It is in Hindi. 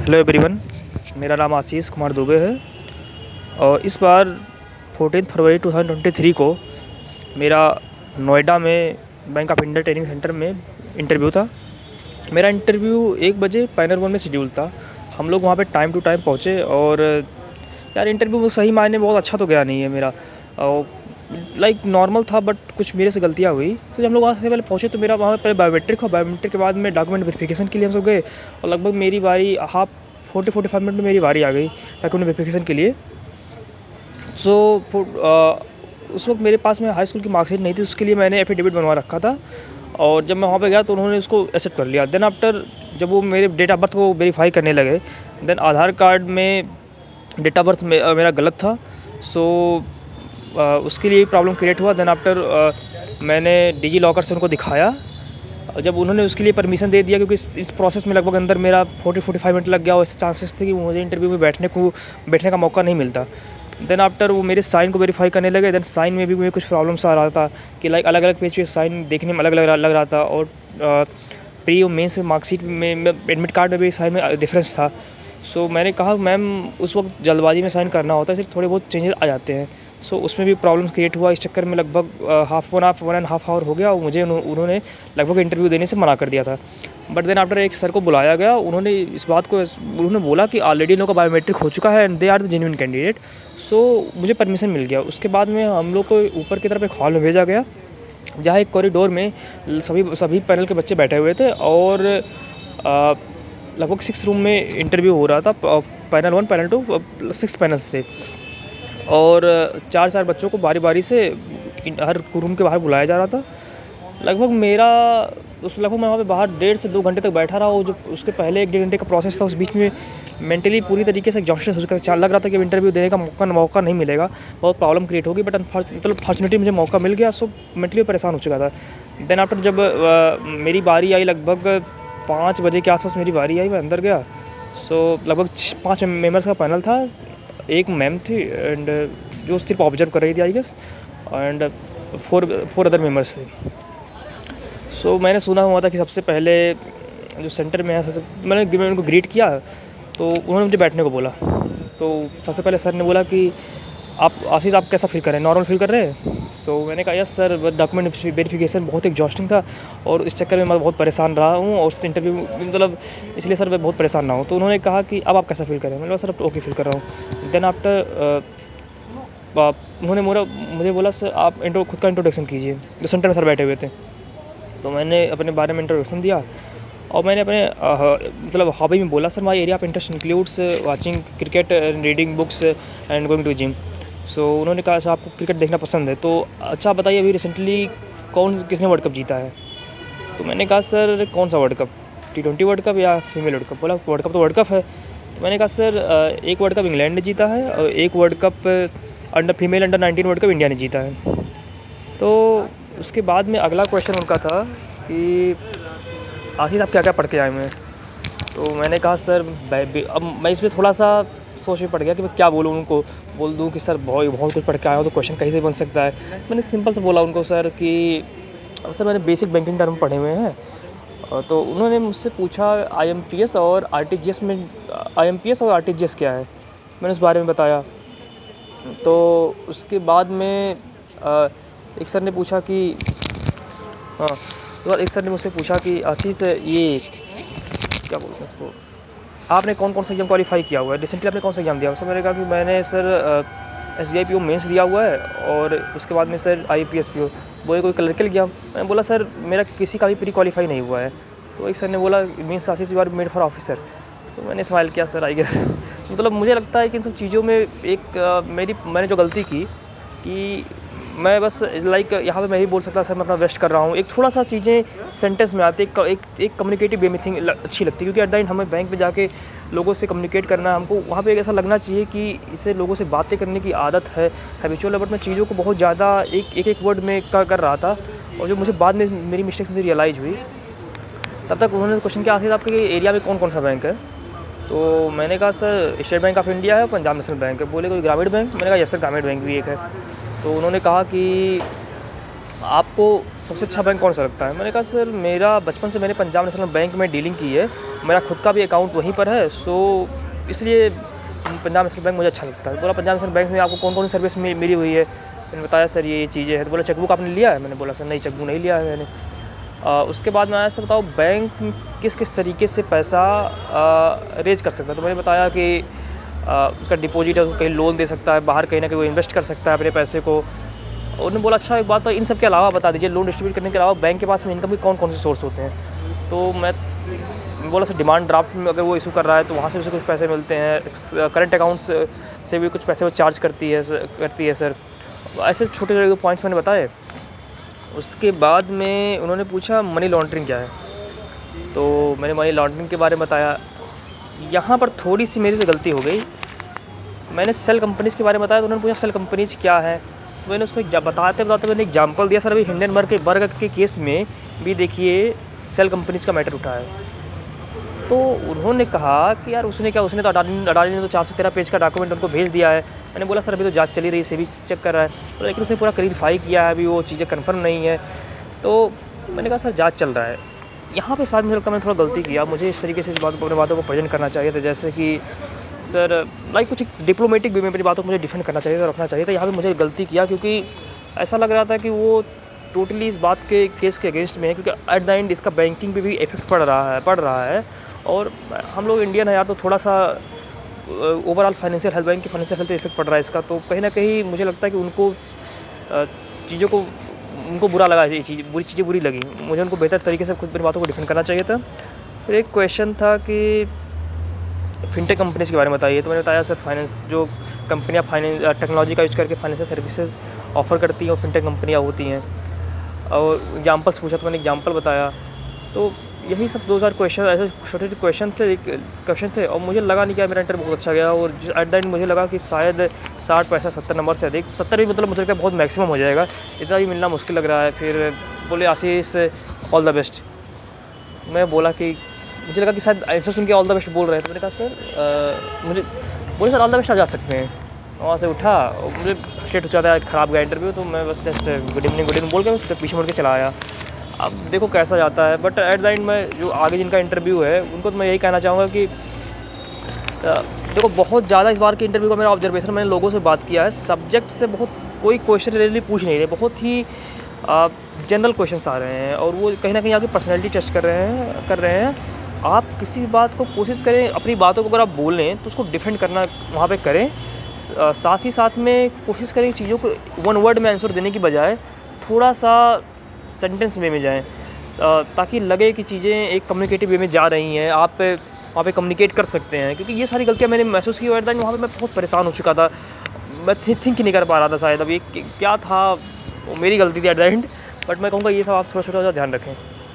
हेलो एवरीवन, मेरा नाम आशीष कुमार दुबे है और इस बार 14 फरवरी 2023 को मेरा नोएडा में bank of India training centre में इंटरव्यू था। मेरा इंटरव्यू 1 बजे पैनल 1 में शेड्यूल था। हम लोग वहाँ पे टाइम टू टाइम पहुँचे और यार इंटरव्यू वो सही मायने में बहुत अच्छा तो गया नहीं है मेरा, और लाइक नॉर्मल था, बट कुछ मेरे से गलतियाँ हुई। तो जब हम लोग वहाँ से पहले पहुँचे तो मेरा वहाँ पहले बायोमेट्रिक हुआ। बायोमेट्रिक के बाद में डॉक्यूमेंट वेरिफिकेशन के लिए हम सब गए और लगभग मेरी बारी 45 मिनट में मेरी बारी आ गई डॉक्यूमेंट वेरिफिकेशन के लिए। उस वक्त मेरे पास में हाई स्कूल की मार्कशीट नहीं थी, उसके लिए मैंने एफिडेविट बनवा रखा था और जब मैं वहाँ पे गया तो उन्होंने उसको एक्सेप्ट कर लिया। देन आफ्टर जब वो मेरे डेट ऑफ बर्थ को वेरीफाई करने लगे, देन आधार कार्ड में डेट ऑफ बर्थ मेरा गलत था। उसके लिए प्रॉब्लम क्रिएट हुआ। देन आफ्टर मैंने डिजी लॉकर से उनको दिखाया। जब उन्होंने उसके लिए परमिशन दे दिया, क्योंकि इस प्रोसेस में लगभग अंदर मेरा 40-45 मिनट लग गया और ऐसे चांसेस थे कि मुझे इंटरव्यू में बैठने का मौका नहीं मिलता। देन आफ्टर वो मेरे साइन को वेरीफाई करने लगे। देन साइन में भी मुझे कुछ प्रॉब्लम्स आ रहा था कि लाइक अलग अलग पेज पे साइन देखने में अलग लग रहा था और प्री और मेंस में मार्कशीट में एडमिट कार्ड में भी साइन में डिफरेंस था। सो मैंने कहा मैम, उस वक्त जल्दबाजी में साइन करना होता है, सिर्फ थोड़े बहुत चेंजेस आ जाते हैं। सो उसमें भी प्रॉब्लम क्रिएट हुआ। इस चक्कर में लगभग 1.5 आवर हो गया और मुझे उन्होंने लगभग इंटरव्यू देने से मना कर दिया था। बट देन आफ्टर एक सर को बुलाया गया, उन्होंने इस बात को उन्होंने बोला कि ऑलरेडी इन लोगों का बायोमेट्रिक हो चुका है and they are the genuine candidate. So मुझे परमिशन मिल गया। उसके बाद में हम लोग को ऊपर की तरफ एक हॉल में भेजा गया, जहाँ एक कॉरिडोर में सभी पैनल के बच्चे बैठे हुए थे और लगभग 6 रूम में इंटरव्यू हो रहा था। पैनल 1, पैनल 2, 6 पैनल्स थे और 4 बच्चों को बारी बारी से हर रूम के बाहर बुलाया जा रहा था। लगभग मैं वहाँ पे बाहर 1.5 से 2 घंटे तक बैठा रहा। वो जो उसके पहले 1-1.5 घंटे का प्रोसेस था, उस बीच में मेंटली पूरी तरीके से एग्जॉस्टेड हो चुका था। लग रहा था कि इंटरव्यू देने का मौका नहीं मिलेगा, बहुत प्रॉब्लम क्रिएट होगी। बट फॉर्चुनेटली मुझे मौका मिल गया। सो मेंटली परेशान हो चुका था। देन आफ्टर जब मेरी बारी आई, लगभग 5 बजे के आसपास मेरी बारी आई, मैं अंदर गया। सो लगभग 5 मेंबर्स का पैनल था। एक मैम थी एंड जो सिर्फ ऑब्जर्व कर रही थी I guess, and 4 other members थे। सो मैंने सुना हुआ था कि सबसे पहले जो सेंटर में है, मैंने उनको ग्रीट किया तो उन्होंने मुझे बैठने को बोला। तो सबसे पहले सर ने बोला कि आशीष आप कैसा फील कर रहे हैं, नॉर्मल फील कर रहे हैं? सो मैंने कहा यस सर, डॉक्यूमेंट वेरिफिकेशन बहुत एग्जॉस्टिंग था और इस चक्कर में मैं बहुत परेशान रहा हूँ और उस इंटरव्यू मतलब इसलिए सर मैं बहुत परेशान ना हूँ। तो उन्होंने कहा कि अब आप कैसा फील कर रहे हैं? मैंने बोला सर अब ओके फील कर रहा हूँ। देन आफ्टर उन्होंने मुझे बोला सर आप खुद का इंट्रोडक्शन कीजिए। जो सेंटर में सर बैठे हुए थे, तो मैंने अपने बारे में इंट्रोडक्शन दिया और मैंने अपने हॉबी में बोला sir my area of interest includes watching cricket, reading books and going to gym. So उन्होंने कहा सर आपको क्रिकेट देखना पसंद है, तो अच्छा बताइए अभी रिसेंटली किसने वर्ल्ड कप जीता है? तो मैंने कहा सर कौन सा world cup, T20 world cup या फीमेल वर्ल्ड कप? बोला वर्ल्ड कप तो वर्ल्ड कप है। तो मैंने कहा सर एक वर्ल्ड कप इंग्लैंड ने जीता है और एक world cup female under 19 world cup India ने जीता है। तो उसके बाद में अगला क्वेश्चन उनका था कि आखिर आप क्या क्या पढ़ के आए हैं? तो मैंने कहा सर अब मैं इसमें थोड़ा सा सोच में पड़ गया कि मैं क्या बोलूँ उनको। बोल दूँ कि सर बहुत कुछ पढ़ के आया हूँ तो क्वेश्चन कहीं से बन सकता है। मैंने सिंपल से बोला उनको सर कि सर मैंने बेसिक बैंकिंग टर्म पढ़े हुए हैं। तो उन्होंने मुझसे पूछा IMPS और RTGS में IMPS और RTGS क्या है? मैंने उस बारे में बताया। तो उसके बाद में एक सर ने पूछा कि तो एक सर ने मुझसे पूछा कि आशीष ये क्या बोलते हैं उसको, आपने कौन कौन सा एग्जाम क्वालिफाई किया हुआ है, रिसेंटली आपने कौन सा एग्जाम दिया? सर मैंने कहा कि मैंने सर SBI PO मेंस दिया हुआ है और उसके बाद में सर IPS PO। बोले कोई क्लर्कल एग्जाम? मैंने बोला सर मेरा किसी का भी प्री क्वालिफाई नहीं हुआ है। तो एक सर ने बोला means Ashish you are made for officer. तो मैंने स्माइल किया सर आई गेस मतलब मुझे लगता है कि इन सब चीज़ों में मैंने जो गलती की कि मैं बस लाइक यहाँ पे मैं ही बोल सकता सर मैं अपना बेस्ट कर रहा हूँ। एक थोड़ा सा चीज़ें सेंटेंस में आती है, एक कम्युनिकेटिव वे में थिंग अच्छी लगती है, क्योंकि एट द एंड हमें बैंक में जाके लोगों से कम्युनिकेट करना है। हमको वहाँ पे ऐसा लगना चाहिए कि इसे लोगों से बातें करने की आदत है, हैबिचुअल है। बट मैं चीज़ों को बहुत ज़्यादा एक वर्ड में कर रहा था और जो मुझे बाद में मेरी मिस्टेक मुझे रियलाइज़ हुई। तब तक उन्होंने क्वेश्चन किया आखिर आपके एरिया में कौन सा बैंक है? तो मैंने कहा sir state bank of India है, पंजाब नेशनल बैंक है। बोले कोई ग्रामीण बैंक? मैंने कहा यस सर ग्रामीण बैंक भी एक है। तो उन्होंने कहा कि आपको सबसे अच्छा बैंक कौन सा लगता है? मैंने कहा सर मेरा बचपन से मैंने पंजाब नेशनल बैंक में डीलिंग की है मेरा खुद का भी अकाउंट वहीं पर है, सो इसलिए पंजाब नेशनल बैंक मुझे अच्छा लगता है। बोला पंजाब नेशनल बैंक में आपको कौन-कौन सी सर्विस मिली हुई है? मैंने बताया सर ये चीज़ें हैं। तो बोला चेकबुक आपने लिया है? मैंने बोला सर नहीं चेकबुक नहीं लिया है मैंने। उसके बाद मैं आया सर बताओ बैंक किस-किस तरीके से पैसा रेज़ कर सकता है? तो मैंने बताया कि उसका डिपॉज़िट है, उसको कहीं लोन दे सकता है, बाहर कहीं न कहीं वो इन्वेस्ट कर सकता है अपने पैसे को। उन्होंने बोला अच्छा एक बात तो इन सब के अलावा बता दीजिए, लोन डिस्ट्रीब्यूट करने के अलावा बैंक के पास में इनकम के कौन-कौन से सोर्स होते हैं? तो मैं बोला सर डिमांड ड्राफ्ट में अगर वो इश्यू कर रहा है तो वहाँ से उसे कुछ पैसे मिलते हैं, करंट अकाउंट्स से भी कुछ पैसे वो चार्ज करती है सर। ऐसे छोटे-छोटे पॉइंट्स मैंने बताए। उसके बाद में उन्होंने पूछा मनी लॉन्ड्रिंग क्या है? तो मैंने मनी लॉन्ड्रिंग के बारे में बताया। यहाँ पर थोड़ी-सी मेरे से गलती हो गई। मैंने सेल कंपनीज़ के बारे में बताया तो उन्होंने पूछा सेल कंपनीज़ क्या है? तो मैंने उसको बताते-बताते मैंने एग्जांपल दिया। सर अभी हिंडनबर्ग के केस में भी देखिए सेल कंपनीज़ का मैटर उठा है। तो उन्होंने कहा कि यार उसने तो अडानी ने तो 413 पेज का डॉक्यूमेंट उनको भेज दिया है। मैंने बोला सर अभी तो जाँच चली रही है, सेबी चेक कर रहा है। तो लेकिन उसने पूरा क्लैरिफाई किया है, अभी वो चीज़ें कन्फर्म नहीं है। तो मैंने कहा सर जाँच चल रहा है। यहाँ पे शायद मुझे लगता है मैंने थोड़ा गलती किया। मुझे इस तरीके से अपनी बातों को प्रेज़ेंट करना चाहिए था, जैसे कि सर लाइक कुछ डिप्लोमेटिक वे में अपनी बातों को मुझे डिफेंड करना चाहिए था, रखना चाहिए था। यहाँ पे मुझे गलती किया क्योंकि ऐसा लग रहा था कि वो टोटली इस बात के केस के अगेंस्ट में है, क्योंकि एट द एंड इसका बैंकिंग पे भी इफेक्ट पड़ रहा है। और हम लोग इंडियन है यार, तो थोड़ा-सा ओवरऑल फाइनेंशियल हेल्थ, बैंक की फाइनेंशियल हेल्थ पे इफेक्ट पड़ रहा है इसका। तो कहीं न कहीं मुझे लगता है कि उनको चीज़ों को उनको बुरा लगा, ये चीज़ें बुरी लगी। मुझे उनको बेहतर तरीके से खुद अपनी बातों को डिफेंड करना चाहिए था। फिर एक क्वेश्चन था कि फिनटेक कंपनीज़ के बारे में बताइए। तो मैंने बताया सर फाइनेंस जो कंपनियाँ टेक्नोलॉजी का यूज़ करके फाइनेंशियल सर्विसेज ऑफ़र करती हैं वो फिनटेक कंपनियाँ होती हैं। और एग्जांपल्स पूछा तो मैंने एग्जांपल बताया। तो यही सब 2-4 क्वेश्चन ऐसे छोटे-छोटे क्वेश्चन थे और मुझे लगा नहीं कि मेरा इंटरव्यू बहुत अच्छा गया। और एट द एंड मुझे लगा कि शायद 60 पैसा 70 नंबर से अधिक, 70 भी मतलब मुझे लगता है बहुत मैक्सिमम हो जाएगा, इतना भी मिलना मुश्किल लग रहा है। फिर बोले आशीष ऑल द बेस्ट। मैं बोला कि मुझे लगा कि शायद आंसर सुन के ऑल द बेस्ट बोल रहे हैं, तो मैंने कहा सर मुझे बोले सर ऑल द बेस्ट आप जा सकते हैं। वहाँ से उठा और मुझे स्टेट हो जाता है ख़राब गया इंटरव्यू, तो मैं बस जस्ट गुड इवनिंग बोल के फिर पीछे मुड़ के चला आया। अब देखो कैसा जाता है, बट एट द एंड मैं जो आगे जिनका इंटरव्यू है उनको तो मैं यही कहना चाहूँगा कि देखो बहुत ज़्यादा इस बार के इंटरव्यू का मेरा ऑब्जर्वेशन, मैंने लोगों से बात किया है, सब्जेक्ट से बहुत कोई क्वेश्चन रिलेटेडली पूछ नहीं रहे, बहुत ही जनरल क्वेश्चंस आ रहे हैं और वो कहीं ना कहीं आपकी पर्सनैलिटी टेस्ट कर रहे हैं। आप किसी भी बात को कोशिश करें, अपनी बातों को अगर आप बोलें तो उसको डिफेंड करना वहाँ पे करें। साथ ही साथ में कोशिश करें चीज़ों को वन वर्ड में आंसर देने की बजाय थोड़ा सा सेंटेंस वे में जाएँ, ताकि लगे कि चीज़ें एक कम्युनिकेटिव वे में जा रही हैं, आप वहाँ पे कम्युनिकेट कर सकते हैं। क्योंकि ये सारी गलतियाँ मैंने महसूस की और वहाँ पे मैं बहुत परेशान हो चुका था, मैं थिंक नहीं कर पा रहा था शायद अब ये क्या था, वो मेरी गलती थी एट द एंड। बट मैं कहूँगा ये सब आप थोड़ा छोटा ध्यान रखें।